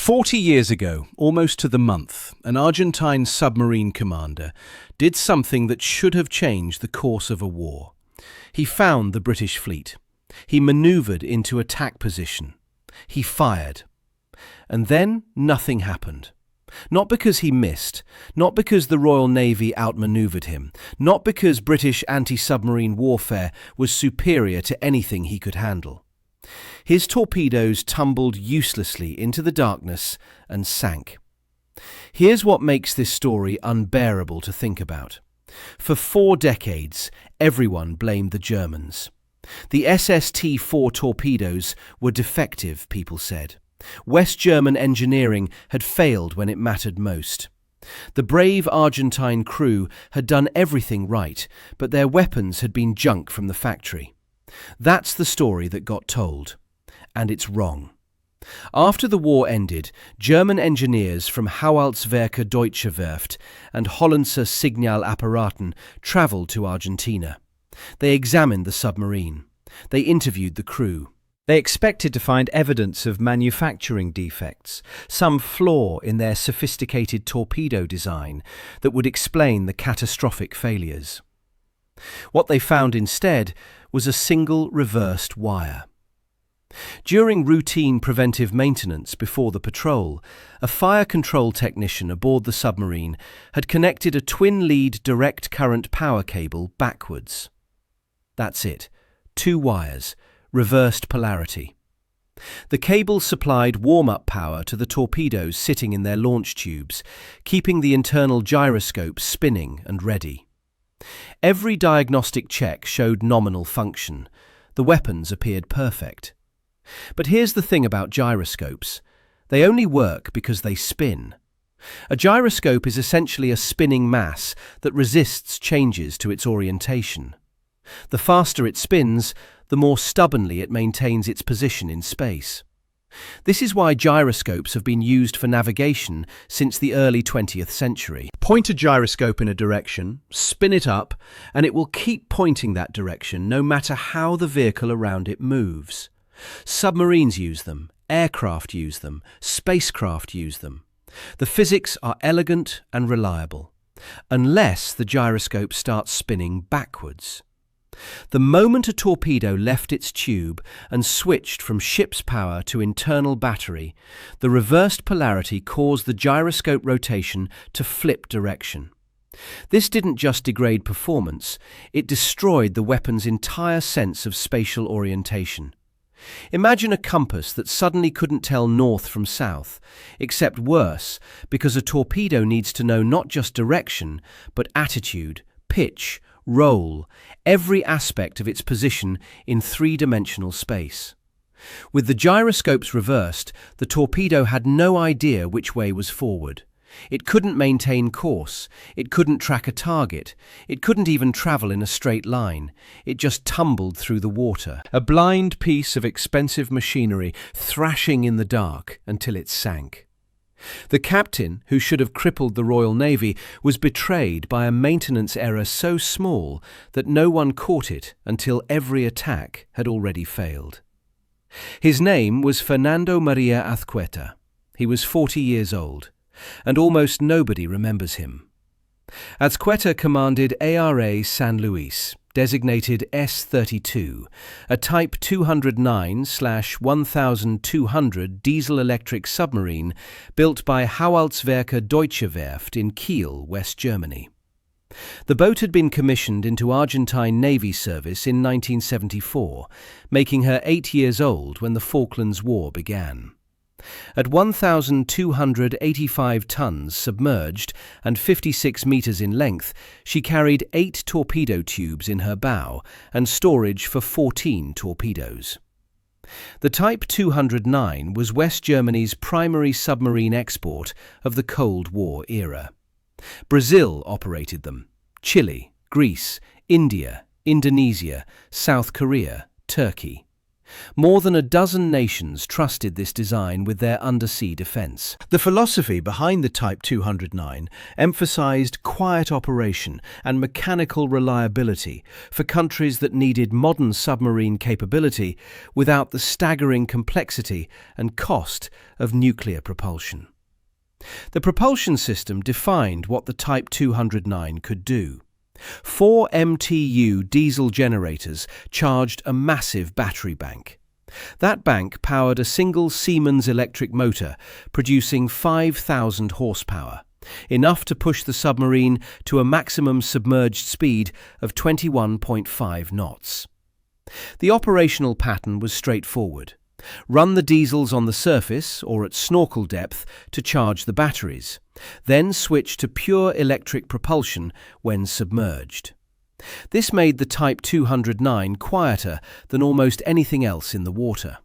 40 years ago, almost to the month, an Argentine submarine commander did something that should have changed the course of a war. He found the British fleet. He maneuvered into attack position. He fired. And then nothing happened. Not because he missed, not because the Royal Navy outmaneuvered him, not because British anti-submarine warfare was superior to anything he could handle. His torpedoes tumbled uselessly into the darkness and sank. Here's what makes this story unbearable to think about. For 4 decades, everyone blamed the Germans. The SST-4 torpedoes were defective, people said. West German engineering had failed when it mattered most. The brave Argentine crew had done everything right, but their weapons had been junk from the factory. That's the story that got told. And it's wrong. After the war ended, German engineers from Howaldtswerke-Deutsche Werft and Hollandse Signaal Apparaten travelled to Argentina. They examined the submarine. They interviewed the crew. They expected to find evidence of manufacturing defects, some flaw in their sophisticated torpedo design that would explain the catastrophic failures. What they found instead was a single reversed wire. During routine preventive maintenance before the patrol, a fire control technician aboard the submarine had connected a twin-lead direct current power cable backwards. That's it. 2 wires. Reversed polarity. The cable supplied warm-up power to the torpedoes sitting in their launch tubes, keeping the internal gyroscopes spinning and ready. Every diagnostic check showed nominal function. The weapons appeared perfect. But here's the thing about gyroscopes. They only work because they spin. A gyroscope is essentially a spinning mass that resists changes to its orientation. The faster it spins, the more stubbornly it maintains its position in space. This is why gyroscopes have been used for navigation since the early 20th century. Point a gyroscope in a direction, spin it up, and it will keep pointing that direction no matter how the vehicle around it moves. Submarines use them, aircraft use them, spacecraft use them. The physics are elegant and reliable, unless the gyroscope starts spinning backwards. The moment a torpedo left its tube and switched from ship's power to internal battery, the reversed polarity caused the gyroscope rotation to flip direction. This didn't just degrade performance, it destroyed the weapon's entire sense of spatial orientation. Imagine a compass that suddenly couldn't tell north from south, except worse, because a torpedo needs to know not just direction, but attitude, pitch, roll, every aspect of its position in 3-dimensional space. With the gyroscopes reversed, the torpedo had no idea which way was forward. It couldn't maintain course, it couldn't track a target, it couldn't even travel in a straight line. It just tumbled through the water, a blind piece of expensive machinery thrashing in the dark until it sank. The captain, who should have crippled the Royal Navy, was betrayed by a maintenance error so small that no one caught it until every attack had already failed. His name was Fernando Maria Azqueta. He was 40 years old, and almost nobody remembers him. Azqueta commanded ARA San Luis, designated S-32, a Type 209/1200 diesel-electric submarine built by Howaldtswerke-Deutsche Werft in Kiel, West Germany. The boat had been commissioned into Argentine Navy service in 1974, making her 8 years old when the Falklands War began. At 1,285 tons submerged and 56 meters in length, she carried 8 torpedo tubes in her bow and storage for 14 torpedoes. The Type 209 was West Germany's primary submarine export of the Cold War era. Brazil operated them, Chile, Greece, India, Indonesia, South Korea, Turkey. More than a dozen nations trusted this design with their undersea defense. The philosophy behind the Type 209 emphasized quiet operation and mechanical reliability for countries that needed modern submarine capability without the staggering complexity and cost of nuclear propulsion. The propulsion system defined what the Type 209 could do. 4 MTU diesel generators charged a massive battery bank. That bank powered a single Siemens electric motor, producing 5,000 horsepower, enough to push the submarine to a maximum submerged speed of 21.5 knots. The operational pattern was straightforward. Run the diesels on the surface or at snorkel depth to charge the batteries, then switch to pure electric propulsion when submerged. This made the Type 209 quieter than almost anything else in the water.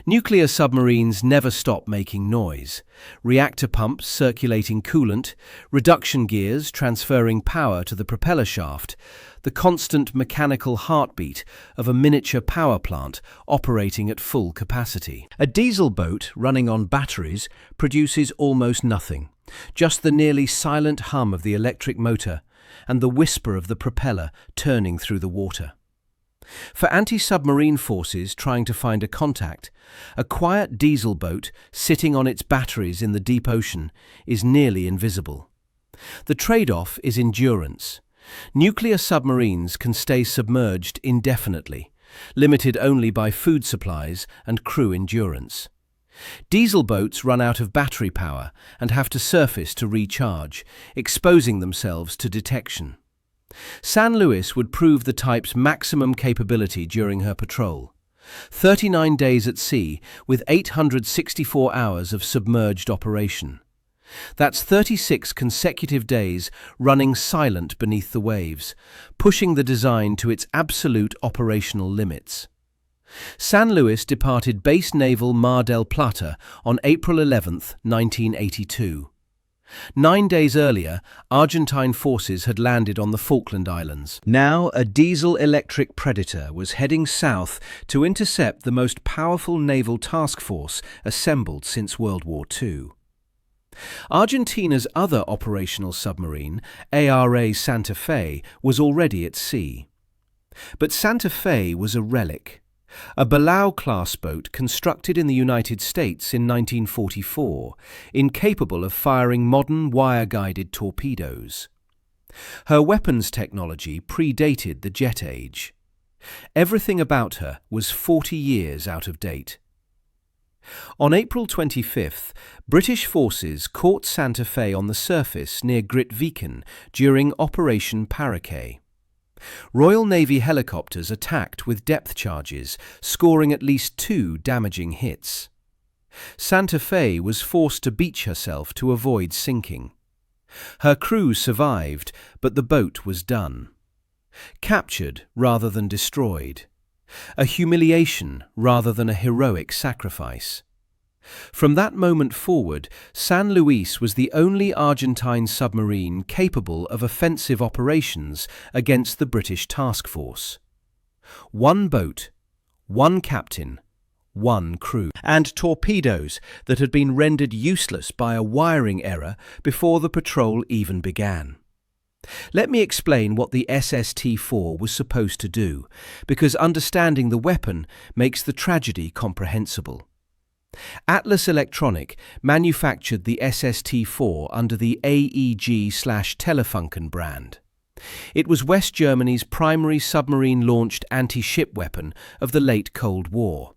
Nuclear submarines never stop making noise. Reactor pumps circulating coolant, reduction gears transferring power to the propeller shaft, the constant mechanical heartbeat of a miniature power plant operating at full capacity. A diesel boat running on batteries produces almost nothing, just the nearly silent hum of the electric motor and the whisper of the propeller turning through the water. For anti-submarine forces trying to find a contact, a quiet diesel boat sitting on its batteries in the deep ocean is nearly invisible. The trade-off is endurance. Nuclear submarines can stay submerged indefinitely, limited only by food supplies and crew endurance. Diesel boats run out of battery power and have to surface to recharge, exposing themselves to detection. San Luis would prove the type's maximum capability during her patrol. 39 days at sea with 864 hours of submerged operation. That's 36 consecutive days running silent beneath the waves, pushing the design to its absolute operational limits. San Luis departed Base Naval Mar del Plata on April 11, 1982. 9 days earlier, Argentine forces had landed on the Falkland Islands. Now, a diesel-electric Predator was heading south to intercept the most powerful naval task force assembled since World War II. Argentina's other operational submarine, ARA Santa Fe, was already at sea. But Santa Fe was a relic. A Belgrano-class boat constructed in the United States in 1944, incapable of firing modern wire-guided torpedoes. Her weapons technology predated the jet age. Everything about her was 40 years out of date. On April 25th, British forces caught Santa Fe on the surface near Grytviken during Operation Parakeet. Royal Navy helicopters attacked with depth charges, scoring at least 2 damaging hits. Santa Fe was forced to beach herself to avoid sinking. Her crew survived, but the boat was done. Captured rather than destroyed. A humiliation rather than a heroic sacrifice. From that moment forward, San Luis was the only Argentine submarine capable of offensive operations against the British task force. 1 boat, 1 captain, 1 crew, and torpedoes that had been rendered useless by a wiring error before the patrol even began. Let me explain what the SST-4 was supposed to do, because understanding the weapon makes the tragedy comprehensible. Atlas Electronic manufactured the SST-4 under the AEG/Telefunken brand. It was West Germany's primary submarine-launched anti-ship weapon of the late Cold War.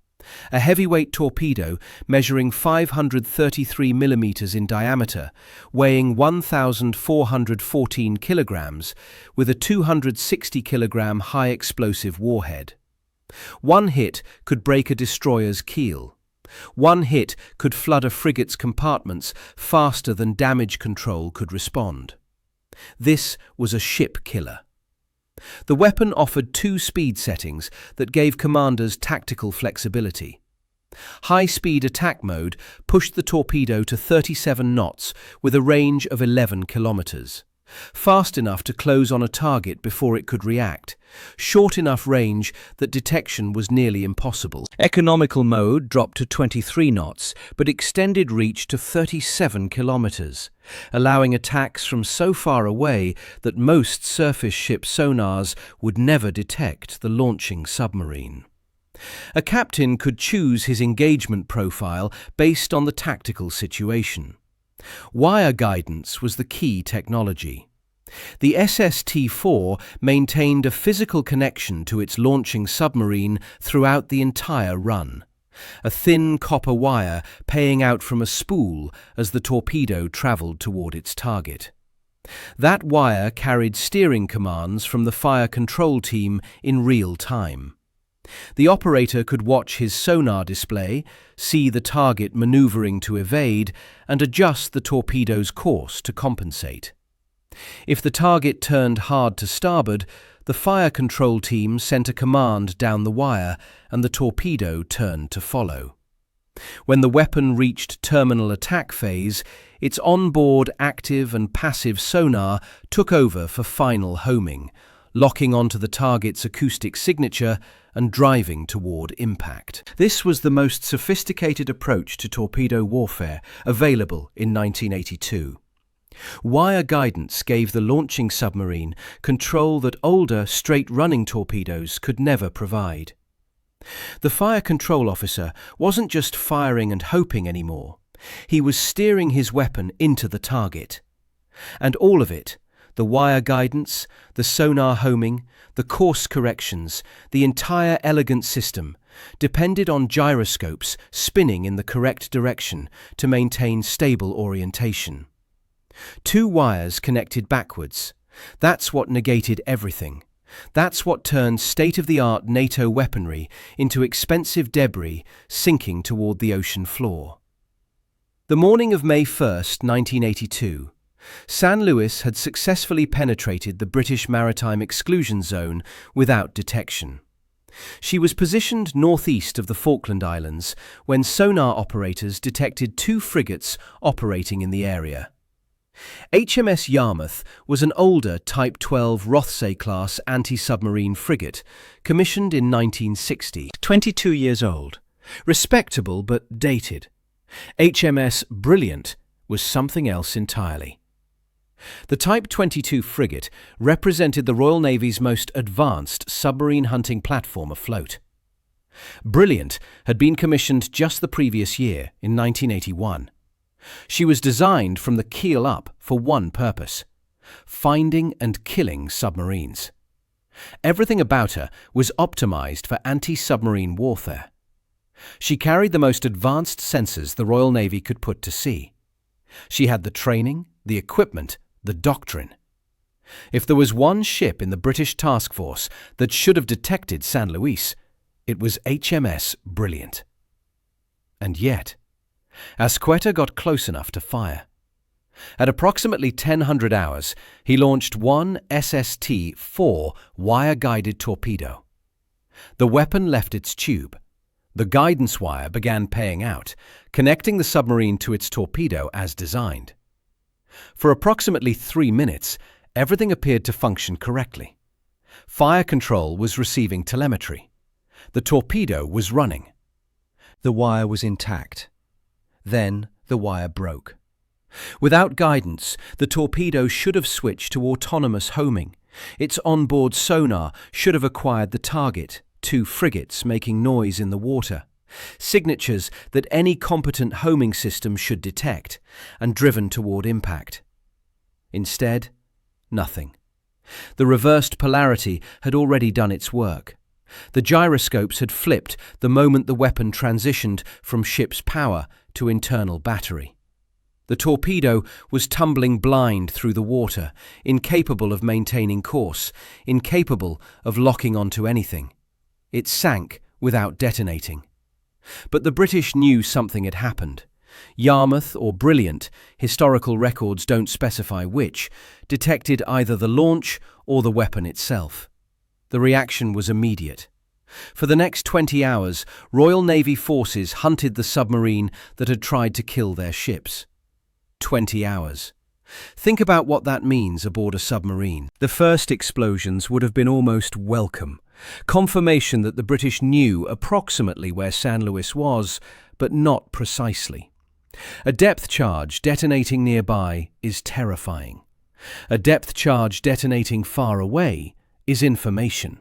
A heavyweight torpedo measuring 533 mm in diameter, weighing 1,414 kilograms, with a 260 kilogram high-explosive warhead. 1 hit could break a destroyer's keel. 1 hit could flood a frigate's compartments faster than damage control could respond. This was a ship killer. The weapon offered 2 speed settings that gave commanders tactical flexibility. High-speed attack mode pushed the torpedo to 37 knots with a range of 11 kilometers. fast enough to close on a target before it could react, short enough range that detection was nearly impossible. Economical mode dropped to 23 knots, but extended reach to 37 kilometers, allowing attacks from so far away that most surface ship sonars would never detect the launching submarine. A captain could choose his engagement profile based on the tactical situation. Wire guidance was the key technology. The SST-4 maintained a physical connection to its launching submarine throughout the entire run, a thin copper wire paying out from a spool as the torpedo travelled toward its target. That wire carried steering commands from the fire control team in real time. The operator could watch his sonar display, see the target maneuvering to evade, and adjust the torpedo's course to compensate. If the target turned hard to starboard, the fire control team sent a command down the wire and the torpedo turned to follow. When the weapon reached terminal attack phase, its onboard active and passive sonar took over for final homing, locking onto the target's acoustic signature and driving toward impact. This was the most sophisticated approach to torpedo warfare available in 1982. Wire guidance gave the launching submarine control that older, straight-running torpedoes could never provide. The fire control officer wasn't just firing and hoping anymore. He was steering his weapon into the target. And all of it, the wire guidance, the sonar homing, the course corrections, the entire elegant system, depended on gyroscopes spinning in the correct direction to maintain stable orientation. 2 wires connected backwards. That's what negated everything. That's what turned state-of-the-art NATO weaponry into expensive debris sinking toward the ocean floor. The morning of May 1st, 1982, San Luis had successfully penetrated the British maritime exclusion zone without detection. She was positioned northeast of the Falkland Islands when sonar operators detected 2 frigates operating in the area. HMS Yarmouth was an older Type 12 Rothsay-class anti-submarine frigate commissioned in 1960, 22 years old, respectable but dated. HMS Brilliant was something else entirely. The Type 22 frigate represented the Royal Navy's most advanced submarine hunting platform afloat. Brilliant had been commissioned just the previous year, in 1981. She was designed from the keel up for one purpose: finding and killing submarines. Everything about her was optimized for anti-submarine warfare. She carried the most advanced sensors the Royal Navy could put to sea. She had the training, the equipment, the doctrine. If there was one ship in the British task force that should have detected San Luis, it was HMS Brilliant. And yet, Azqueta got close enough to fire. At approximately 1000 hours, he launched one SST-4 wire-guided torpedo. The weapon left its tube. The guidance wire began paying out, connecting the submarine to its torpedo as designed. For approximately 3 minutes, everything appeared to function correctly. Fire control was receiving telemetry. The torpedo was running. The wire was intact. Then the wire broke. Without guidance, the torpedo should have switched to autonomous homing. Its onboard sonar should have acquired the target, 2 frigates making noise in the water, signatures that any competent homing system should detect, and driven toward impact. Instead, nothing. The reversed polarity had already done its work. The gyroscopes had flipped the moment the weapon transitioned from ship's power to internal battery. The torpedo was tumbling blind through the water, incapable of maintaining course, incapable of locking onto anything. It sank without detonating. But the British knew something had happened. Yarmouth or Brilliant, historical records don't specify which, detected either the launch or the weapon itself. The reaction was immediate. For the next 20 hours, Royal Navy forces hunted the submarine that had tried to kill their ships. 20 hours. Think about what that means aboard a submarine. The first explosions would have been almost welcome. Confirmation that the British knew approximately where San Luis was, but not precisely. A depth charge detonating nearby is terrifying. A depth charge detonating far away is information.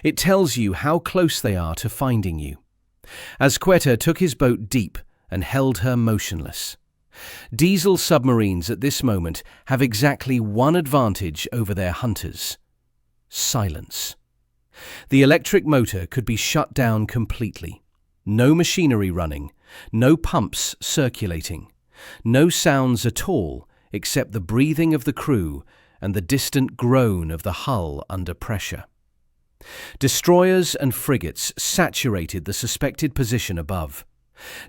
It tells you how close they are to finding you. Azqueta took his boat deep and held her motionless. Diesel submarines at this moment have exactly one advantage over their hunters: silence. The electric motor could be shut down completely. No machinery running, no pumps circulating, no sounds at all except the breathing of the crew and the distant groan of the hull under pressure. Destroyers and frigates saturated the suspected position above.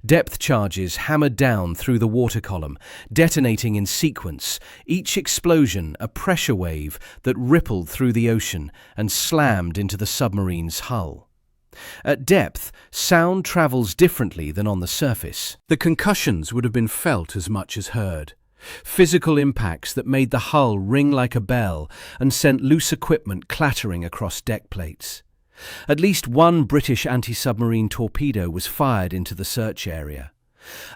Depth charges hammered down through the water column, detonating in sequence, each explosion a pressure wave that rippled through the ocean and slammed into the submarine's hull. At depth, sound travels differently than on the surface. The concussions would have been felt as much as heard. Physical impacts that made the hull ring like a bell and sent loose equipment clattering across deck plates. At least one British anti-submarine torpedo was fired into the search area.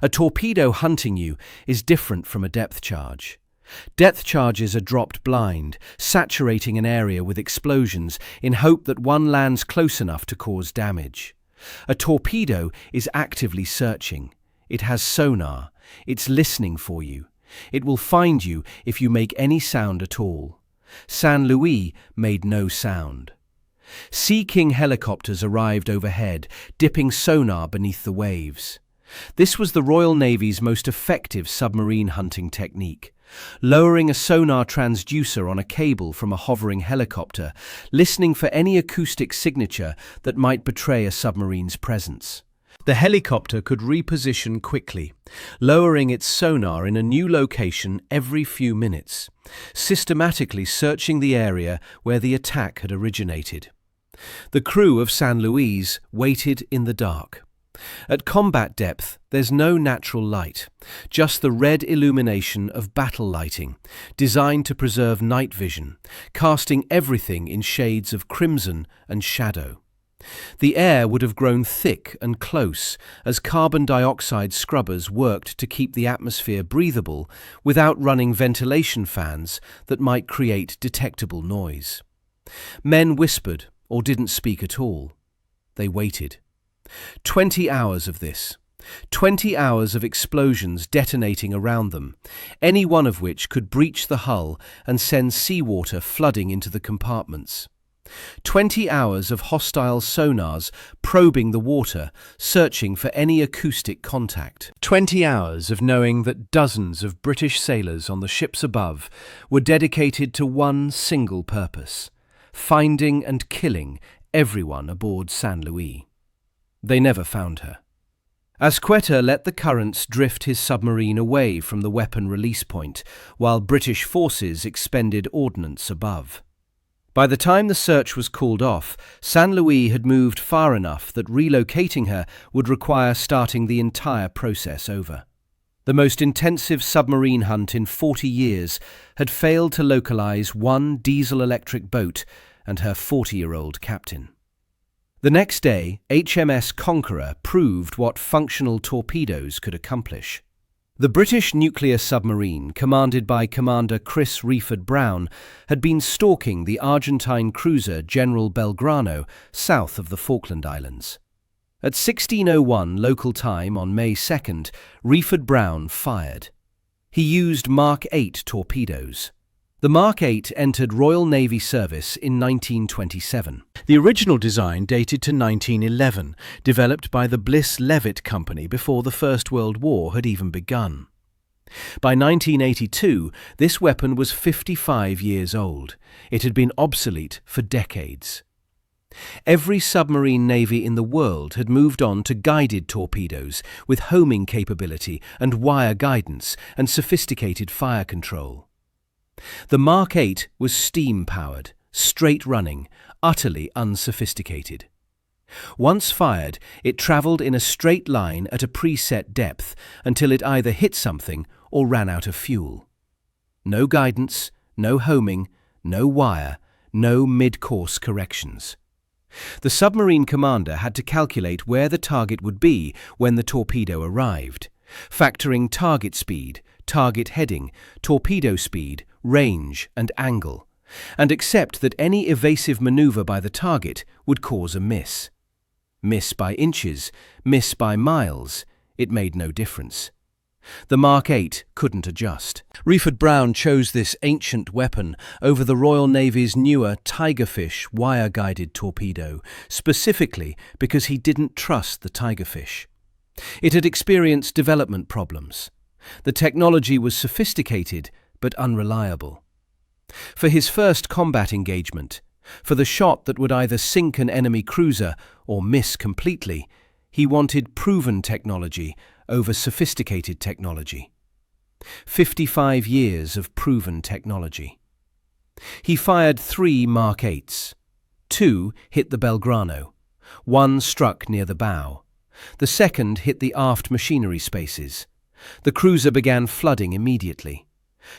A torpedo hunting you is different from a depth charge. Depth charges are dropped blind, saturating an area with explosions in hope that one lands close enough to cause damage. A torpedo is actively searching. It has sonar. It's listening for you. It will find you if you make any sound at all. San Luis made no sound. Sea King helicopters arrived overhead, dipping sonar beneath the waves. This was the Royal Navy's most effective submarine hunting technique. Lowering a sonar transducer on a cable from a hovering helicopter, listening for any acoustic signature that might betray a submarine's presence. The helicopter could reposition quickly, lowering its sonar in a new location every few minutes, systematically searching the area where the attack had originated. The crew of San Luis waited in the dark. At combat depth, there's no natural light, just the red illumination of battle lighting, designed to preserve night vision, casting everything in shades of crimson and shadow. The air would have grown thick and close as carbon dioxide scrubbers worked to keep the atmosphere breathable without running ventilation fans that might create detectable noise. Men whispered or didn't speak at all. They waited. 20 hours of this. 20 hours of explosions detonating around them, any one of which could breach the hull and send seawater flooding into the compartments. 20 hours of hostile sonars probing the water, searching for any acoustic contact. 20 hours of knowing that dozens of British sailors on the ships above were dedicated to one single purpose: finding and killing everyone aboard San Luis. They never found her. Azqueta let the currents drift his submarine away from the weapon release point, while British forces expended ordnance above. By the time the search was called off, San Luis had moved far enough that relocating her would require starting the entire process over. The most intensive submarine hunt in 40 years had failed to localize one diesel-electric boat and her 40-year-old captain. The next day, HMS Conqueror proved what functional torpedoes could accomplish. The British nuclear submarine, commanded by Commander Chris Reeford Brown, had been stalking the Argentine cruiser General Belgrano south of the Falkland Islands. At 16:01 local time on May 2nd, Reeford Brown fired. He used Mark 8 torpedoes. The Mark 8 entered Royal Navy service in 1927. The original design dated to 1911, developed by the Bliss-Levitt Company before the First World War had even begun. By 1982, this weapon was 55 years old. It had been obsolete for decades. Every submarine navy in the world had moved on to guided torpedoes with homing capability and wire guidance and sophisticated fire control. The Mark 8 was steam-powered, straight-running, utterly unsophisticated. Once fired, it travelled in a straight line at a preset depth until it either hit something or ran out of fuel. No guidance, no homing, no wire, no mid-course corrections. The submarine commander had to calculate where the target would be when the torpedo arrived, factoring target speed, target heading, torpedo speed, range and angle, and accept that any evasive maneuver by the target would cause a miss. Miss by inches, miss by miles, it made no difference. The Mark 8 couldn't adjust. Reeford Brown chose this ancient weapon over the Royal Navy's newer Tigerfish wire-guided torpedo, specifically because he didn't trust the Tigerfish. It had experienced development problems. The technology was sophisticated but unreliable. For his first combat engagement, for the shot that would either sink an enemy cruiser or miss completely, he wanted proven technology over sophisticated technology. 55 years of proven technology. He fired 3 Mark 8s. 2 hit the Belgrano. 1 struck near the bow. The second hit the aft machinery spaces. The cruiser began flooding immediately.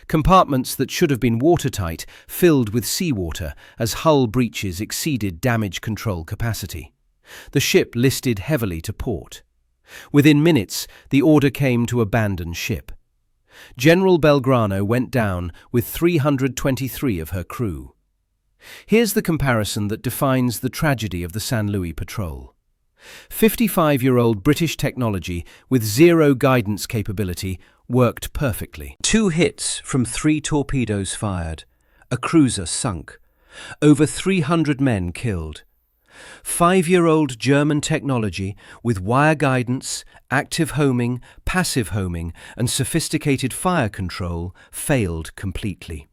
Compartments that should have been watertight filled with seawater as hull breaches exceeded damage control capacity. The ship listed heavily to port. Within minutes, the order came to abandon ship. General Belgrano went down with 323 of her crew. Here's the comparison that defines the tragedy of the San Luis patrol. 55-year-old British technology with 0 guidance capability worked perfectly. 2 hits from 3 torpedoes fired. A cruiser sunk. Over 300 men killed. 5-year-old German technology with wire guidance, active homing, passive homing, and sophisticated fire control failed completely.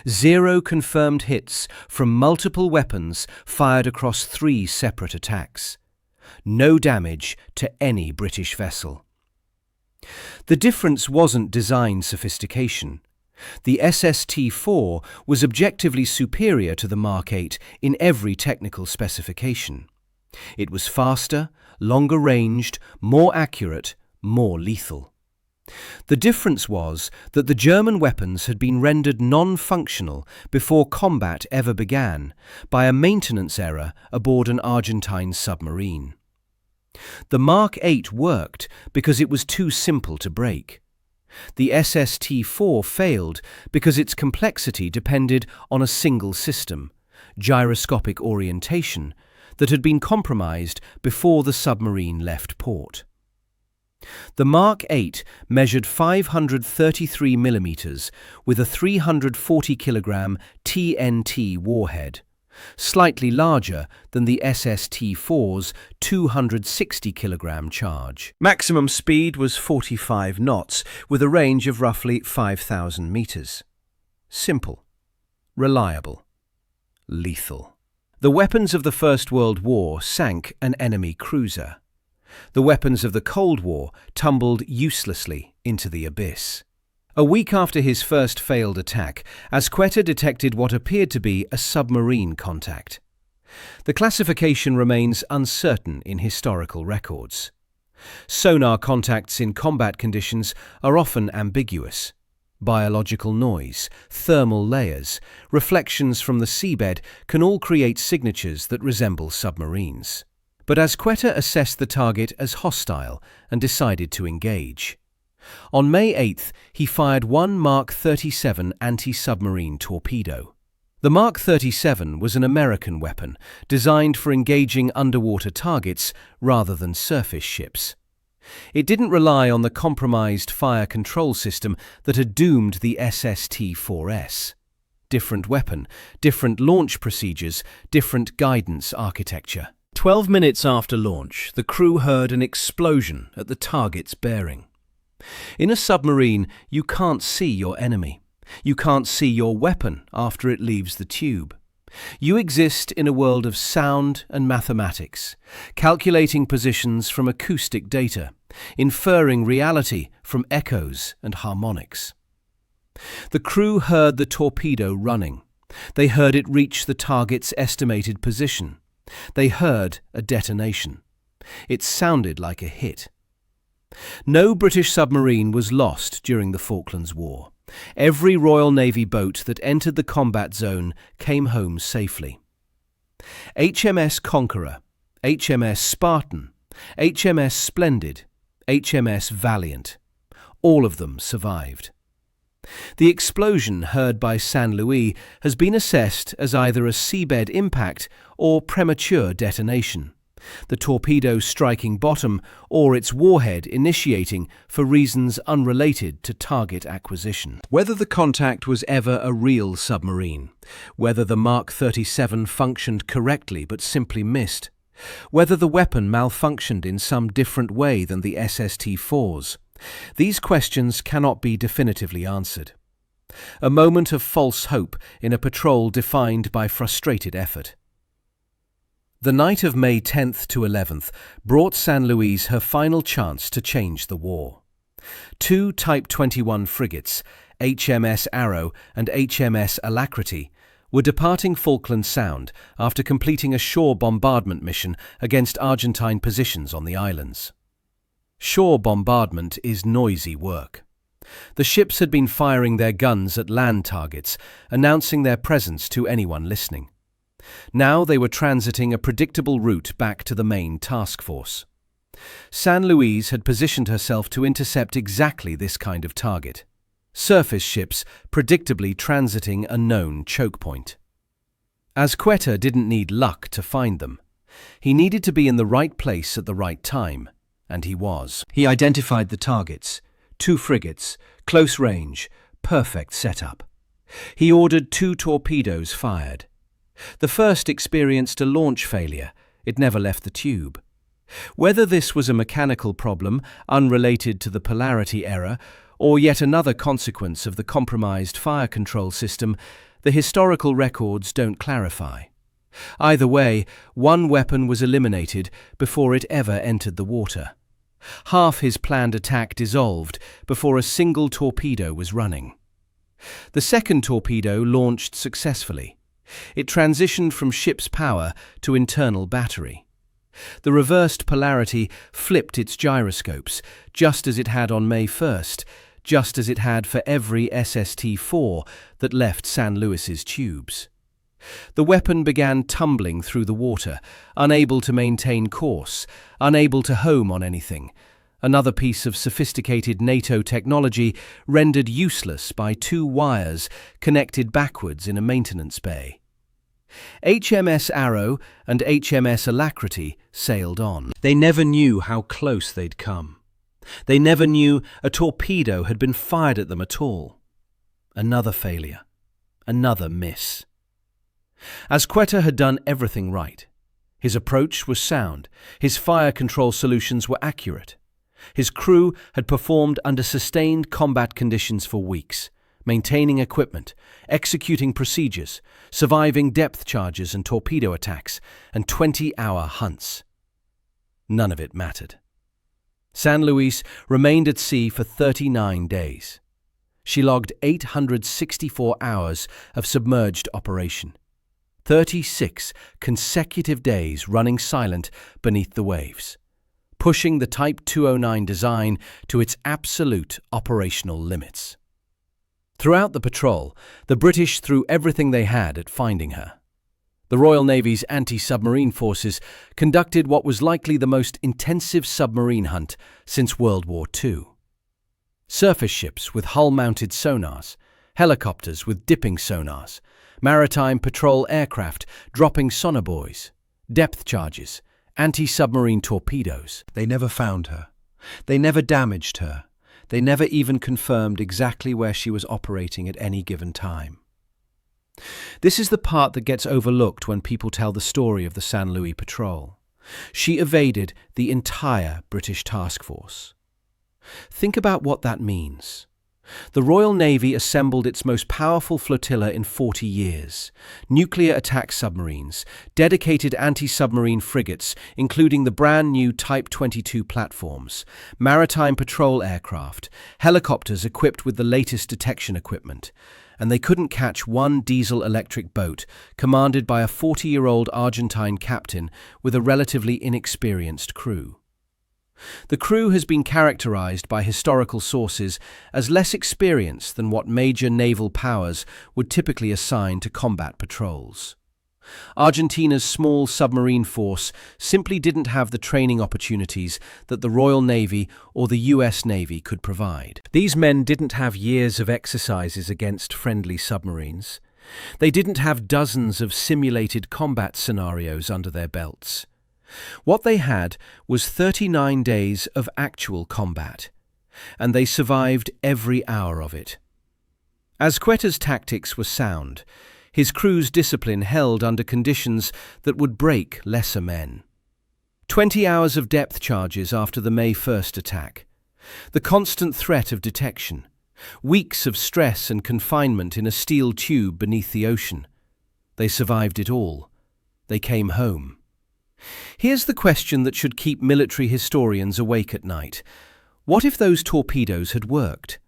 0 confirmed hits from multiple weapons fired across 3 separate attacks. No damage to any British vessel. The difference wasn't design sophistication. The SST-4 was objectively superior to the Mark 8 in every technical specification. It was faster, longer ranged, more accurate, more lethal. The difference was that the German weapons had been rendered non-functional before combat ever began by a maintenance error aboard an Argentine submarine. The Mark 8 worked because it was too simple to break. The SST-4 failed because its complexity depended on a single system, gyroscopic orientation, that had been compromised before the submarine left port. The Mark 8 measured 533 millimeters with a 340 kilogram TNT warhead, slightly larger than the SST-4's 260 kilogram charge. Maximum speed was 45 knots with a range of roughly 5,000 meters. Simple, reliable, lethal. The weapons of the First World War sank an enemy cruiser. The weapons of the Cold War tumbled uselessly into the abyss. A week after his first failed attack, Howaldtswerke detected what appeared to be a submarine contact. The classification remains uncertain in historical records. Sonar contacts in combat conditions are often ambiguous. Biological noise, thermal layers, reflections from the seabed can all create signatures that resemble submarines. But Howaldtswerke assessed the target as hostile and decided to engage. On May 8th, he fired 1 Mark 37 anti-submarine torpedo. The Mark 37 was an American weapon designed for engaging underwater targets rather than surface ships. It didn't rely on the compromised fire control system that had doomed the SST-4S. Different weapon, different launch procedures, different guidance architecture. 12 minutes after launch, the crew heard an explosion at the target's bearing. In a submarine, you can't see your enemy. You can't see your weapon after it leaves the tube. You exist in a world of sound and mathematics, calculating positions from acoustic data, inferring reality from echoes and harmonics. The crew heard the torpedo running. They heard it reach the target's estimated position. They heard a detonation. It sounded like a hit. No British submarine was lost during the Falklands War. Every Royal Navy boat that entered the combat zone came home safely. HMS Conqueror, HMS Spartan, HMS Splendid, HMS Valiant. All of them survived. The explosion heard by San Luis has been assessed as either a seabed impact or premature detonation, the torpedo striking bottom or its warhead initiating for reasons unrelated to target acquisition. Whether the contact was ever a real submarine, whether the Mark 37 functioned correctly but simply missed, whether the weapon malfunctioned in some different way than the SST-4s, these questions cannot be definitively answered. A moment of false hope in a patrol defined by frustrated effort. The night of May 10th to 11th brought San Luis her final chance to change the war. 2 Type 21 frigates, HMS Arrow and HMS Alacrity, were departing Falkland Sound after completing a shore bombardment mission against Argentine positions on the islands. Shore bombardment is noisy work. The ships had been firing their guns at land targets, announcing their presence to anyone listening. Now they were transiting a predictable route back to the main task force. San Luis had positioned herself to intercept exactly this kind of target. Surface ships predictably transiting a known choke point. Azqueta didn't need luck to find them. He needed to be in the right place at the right time. And he was. He identified the targets. 2 frigates, close range, perfect setup. He ordered 2 torpedoes fired. The first experienced a launch failure. It never left the tube. Whether this was a mechanical problem unrelated to the polarity error or yet another consequence of the compromised fire control system, the historical records don't clarify. Either way, one weapon was eliminated before it ever entered the water. Half his planned attack dissolved before a single torpedo was running. The second torpedo launched successfully. It transitioned from ship's power to internal battery. The reversed polarity flipped its gyroscopes, just as it had on May 1st, just as it had for every SST-4 that left San Luis's tubes. The weapon began tumbling through the water, unable to maintain course, unable to home on anything. Another piece of sophisticated NATO technology rendered useless by 2 wires connected backwards in a maintenance bay. HMS Arrow and HMS Alacrity sailed on. They never knew how close they'd come. They never knew a torpedo had been fired at them at all. Another failure. Another miss. Azqueta had done everything right. His approach was sound. His fire control solutions were accurate. His crew had performed under sustained combat conditions for weeks, maintaining equipment, executing procedures, surviving depth charges and torpedo attacks, and 20-hour hunts. None of it mattered. San Luis remained at sea for 39 days. She logged 864 hours of submerged operation. 36 consecutive days running silent beneath the waves, pushing the Type 209 design to its absolute operational limits. Throughout the patrol, the British threw everything they had at finding her. The Royal Navy's anti-submarine forces conducted what was likely the most intensive submarine hunt since World War II. Surface ships with hull-mounted sonars, helicopters with dipping sonars, maritime patrol aircraft dropping sonobuoys, depth charges, anti-submarine torpedoes. They never found her. They never damaged her. They never even confirmed exactly where she was operating at any given time. This is the part that gets overlooked when people tell the story of the San Luis patrol. She evaded the entire British task force. Think about what that means. The Royal Navy assembled its most powerful flotilla in 40 years. Nuclear attack submarines, dedicated anti-submarine frigates, including the brand new Type 22 platforms, maritime patrol aircraft, helicopters equipped with the latest detection equipment. And they couldn't catch one diesel-electric boat commanded by a 40-year-old Argentine captain with a relatively inexperienced crew. The crew has been characterized by historical sources as less experienced than what major naval powers would typically assign to combat patrols. Argentina's small submarine force simply didn't have the training opportunities that the Royal Navy or the US Navy could provide. These men didn't have years of exercises against friendly submarines. They didn't have dozens of simulated combat scenarios under their belts. What they had was 39 days of actual combat, and they survived every hour of it. Azqueta's tactics were sound. His crew's discipline held under conditions that would break lesser men. 20 hours of depth charges after the May 1st attack. The constant threat of detection. Weeks of stress and confinement in a steel tube beneath the ocean. They survived it all. They came home. Here's the question that should keep military historians awake at night. What if those torpedoes had worked?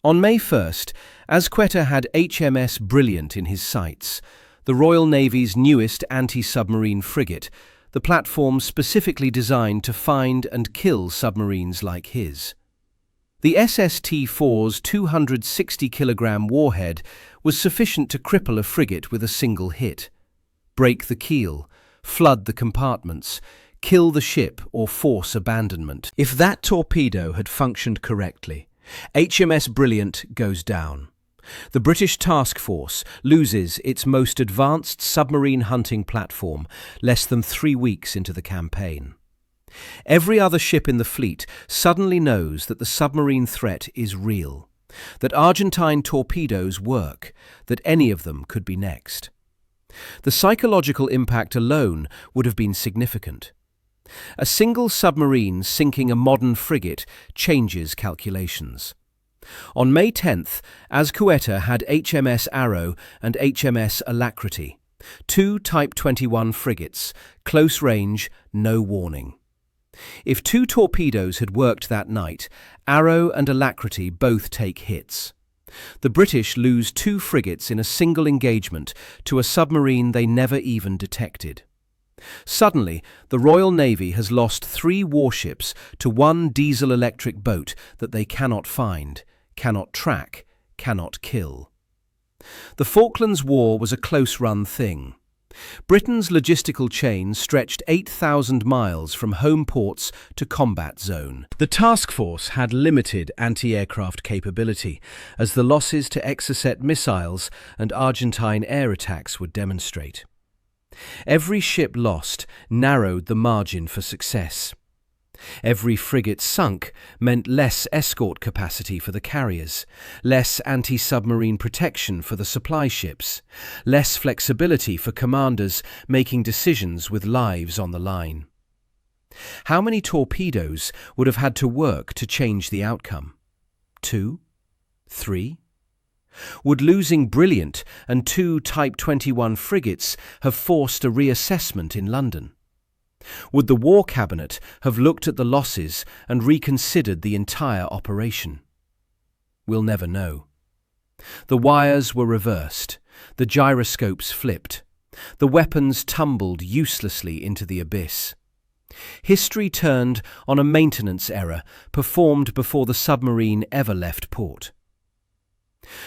On May 1st, Azqueta had HMS Brilliant in his sights, the Royal Navy's newest anti-submarine frigate, the platform specifically designed to find and kill submarines like his. The SST-4's 260-kilogram warhead was sufficient to cripple a frigate with a single hit, break the keel, flood the compartments, kill the ship or force abandonment. If that torpedo had functioned correctly, HMS Brilliant goes down. The British task force loses its most advanced submarine hunting platform less than 3 weeks into the campaign. Every other ship in the fleet suddenly knows that the submarine threat is real, that Argentine torpedoes work, that any of them could be next. The psychological impact alone would have been significant. A single submarine sinking a modern frigate changes calculations. On May 10th, Azqueta had HMS Arrow and HMS Alacrity, 2 Type 21 frigates, close range, no warning. If 2 torpedoes had worked that night, Arrow and Alacrity both take hits. The British lose 2 frigates in a single engagement to a submarine they never even detected. Suddenly, the Royal Navy has lost 3 warships to 1 diesel-electric boat that they cannot find, cannot track, cannot kill. The Falklands War was a close-run thing. Britain's logistical chain stretched 8,000 miles from home ports to combat zone. The task force had limited anti-aircraft capability, as the losses to Exocet missiles and Argentine air attacks would demonstrate. Every ship lost narrowed the margin for success. Every frigate sunk meant less escort capacity for the carriers, less anti-submarine protection for the supply ships, less flexibility for commanders making decisions with lives on the line. How many torpedoes would have had to work to change the outcome? 2? 3? Would losing Brilliant and 2 Type 21 frigates have forced a reassessment in London? Would the War Cabinet have looked at the losses and reconsidered the entire operation? We'll never know. The wires were reversed, the gyroscopes flipped, the weapons tumbled uselessly into the abyss. History turned on a maintenance error performed before the submarine ever left port.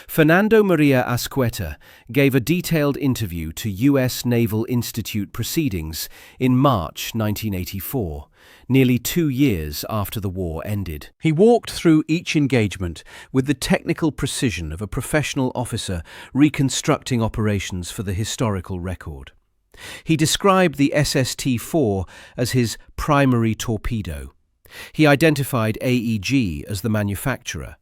Fernando Maria Azqueta gave a detailed interview to US Naval Institute proceedings in March 1984, nearly 2 years after the war ended. He walked through each engagement with the technical precision of a professional officer reconstructing operations for the historical record. He described the SST-4 as his primary torpedo. He identified AEG as the manufacturer.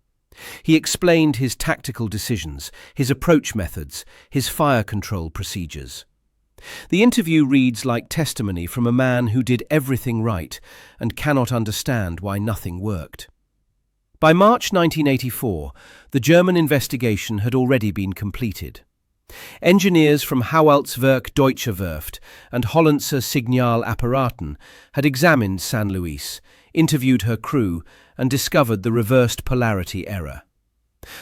He explained his tactical decisions, his approach methods, his fire control procedures. The interview reads like testimony from a man who did everything right and cannot understand why nothing worked. By March 1984, the German investigation had already been completed. Engineers from Howaldtswerke-Deutsche Werft and Hollandse Signaal Apparaten had examined San Luis, interviewed her crew, and discovered the reversed polarity error.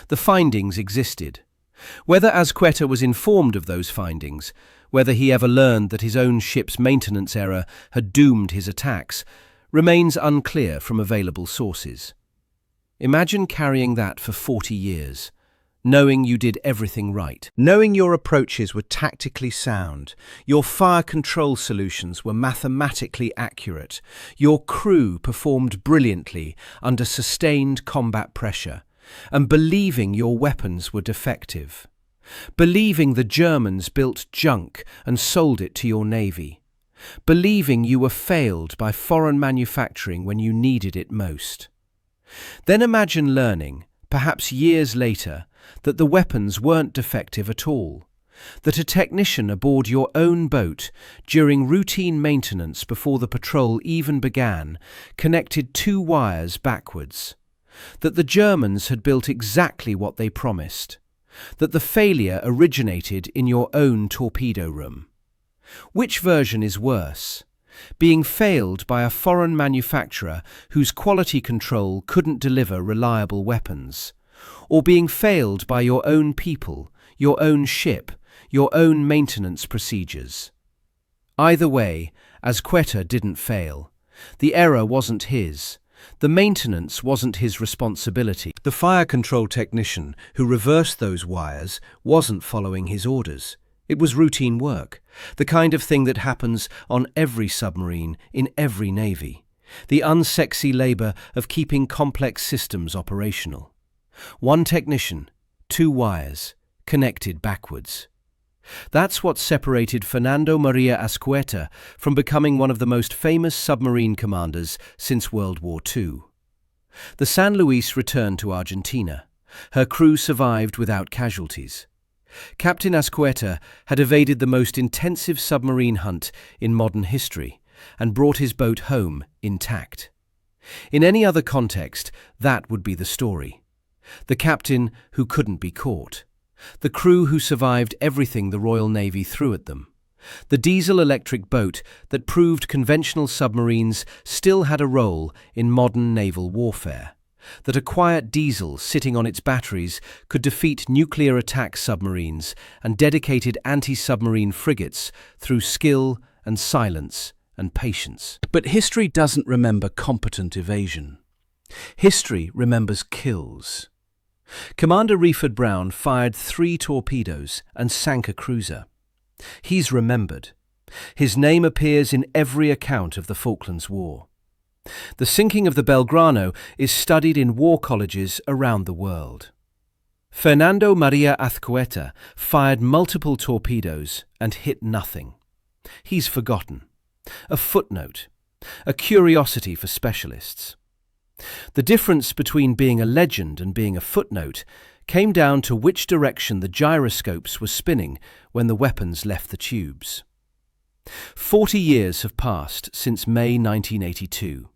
The findings existed. Whether Azqueta was informed of those findings, whether he ever learned that his own ship's maintenance error had doomed his attacks, remains unclear from available sources. Imagine carrying that for 40 years, knowing you did everything right. Knowing your approaches were tactically sound, your fire control solutions were mathematically accurate, your crew performed brilliantly under sustained combat pressure, and believing your weapons were defective. Believing the Germans built junk and sold it to your navy. Believing you were failed by foreign manufacturing when you needed it most. Then imagine learning, perhaps years later, that the weapons weren't defective at all, that a technician aboard your own boat, during routine maintenance before the patrol even began, connected 2 wires backwards, that the Germans had built exactly what they promised, that the failure originated in your own torpedo room. Which version is worse? Being failed by a foreign manufacturer whose quality control couldn't deliver reliable weapons, or being failed by your own people, your own ship, your own maintenance procedures? Either way, Azqueta didn't fail. The error wasn't his. The maintenance wasn't his responsibility. The fire control technician who reversed those wires wasn't following his orders. It was routine work, the kind of thing that happens on every submarine in every navy, the unsexy labor of keeping complex systems operational. 1 technician, 2 wires, connected backwards. That's what separated Fernando Maria Azqueta from becoming one of the most famous submarine commanders since World War II. The San Luis returned to Argentina. Her crew survived without casualties. Captain Azqueta had evaded the most intensive submarine hunt in modern history and brought his boat home intact. In any other context, that would be the story. The captain who couldn't be caught. The crew who survived everything the Royal Navy threw at them. The diesel-electric boat that proved conventional submarines still had a role in modern naval warfare. That a quiet diesel sitting on its batteries could defeat nuclear attack submarines and dedicated anti-submarine frigates through skill and silence and patience. But history doesn't remember competent evasion. History remembers kills. Commander Reeford Brown fired 3 torpedoes and sank a cruiser. He's remembered. His name appears in every account of the Falklands War. The sinking of the Belgrano is studied in war colleges around the world. Fernando Maria Azqueta fired multiple torpedoes and hit nothing. He's forgotten. A footnote. A curiosity for specialists. The difference between being a legend and being a footnote came down to which direction the gyroscopes were spinning when the weapons left the tubes. 40 years have passed since May 1982.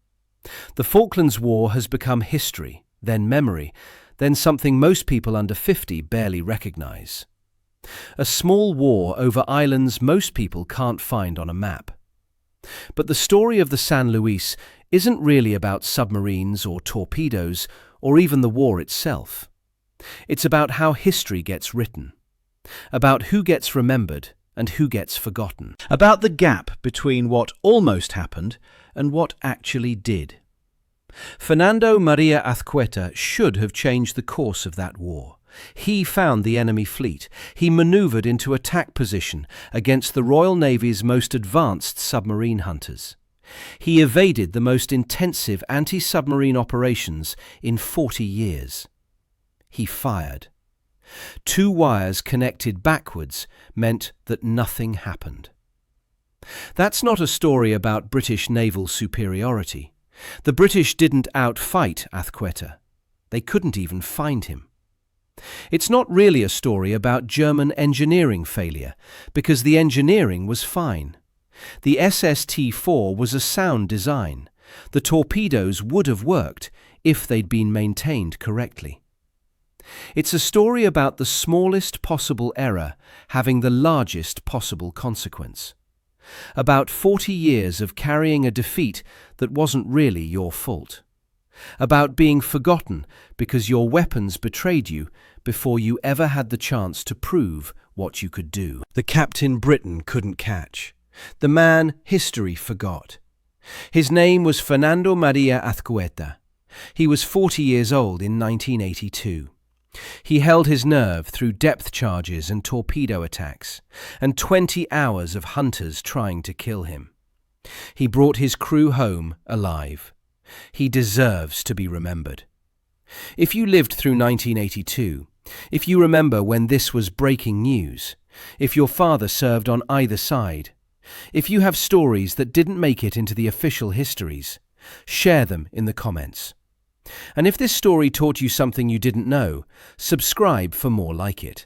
The Falklands War has become history, then memory, then something most people under 50 barely recognize. A small war over islands most people can't find on a map. But the story of the San Luis isn't really about submarines or torpedoes or even the war itself. It's about how history gets written, about who gets remembered and who gets forgotten, about the gap between what almost happened and what actually did. Fernando Maria Azqueta should have changed the course of that war. He found the enemy fleet. He maneuvered into attack position against the Royal Navy's most advanced submarine hunters. He evaded the most intensive anti-submarine operations in 40 years. He fired. 2 wires connected backwards meant that nothing happened. That's not a story about British naval superiority. The British didn't outfight Azqueta. They couldn't even find him. It's not really a story about German engineering failure, because the engineering was fine. The SST-4 was a sound design. The torpedoes would have worked if they'd been maintained correctly. It's a story about the smallest possible error having the largest possible consequence. About 40 years of carrying a defeat that wasn't really your fault. About being forgotten because your weapons betrayed you before you ever had the chance to prove what you could do. The captain Britain couldn't catch. The man history forgot. His name was Fernando Maria Azcueta. He was 40 years old in 1982. He held his nerve through depth charges and torpedo attacks, and 20 hours of hunters trying to kill him. He brought his crew home alive. He deserves to be remembered. If you lived through 1982, if you remember when this was breaking news, if your father served on either side, if you have stories that didn't make it into the official histories, share them in the comments. And if this story taught you something you didn't know, subscribe for more like it.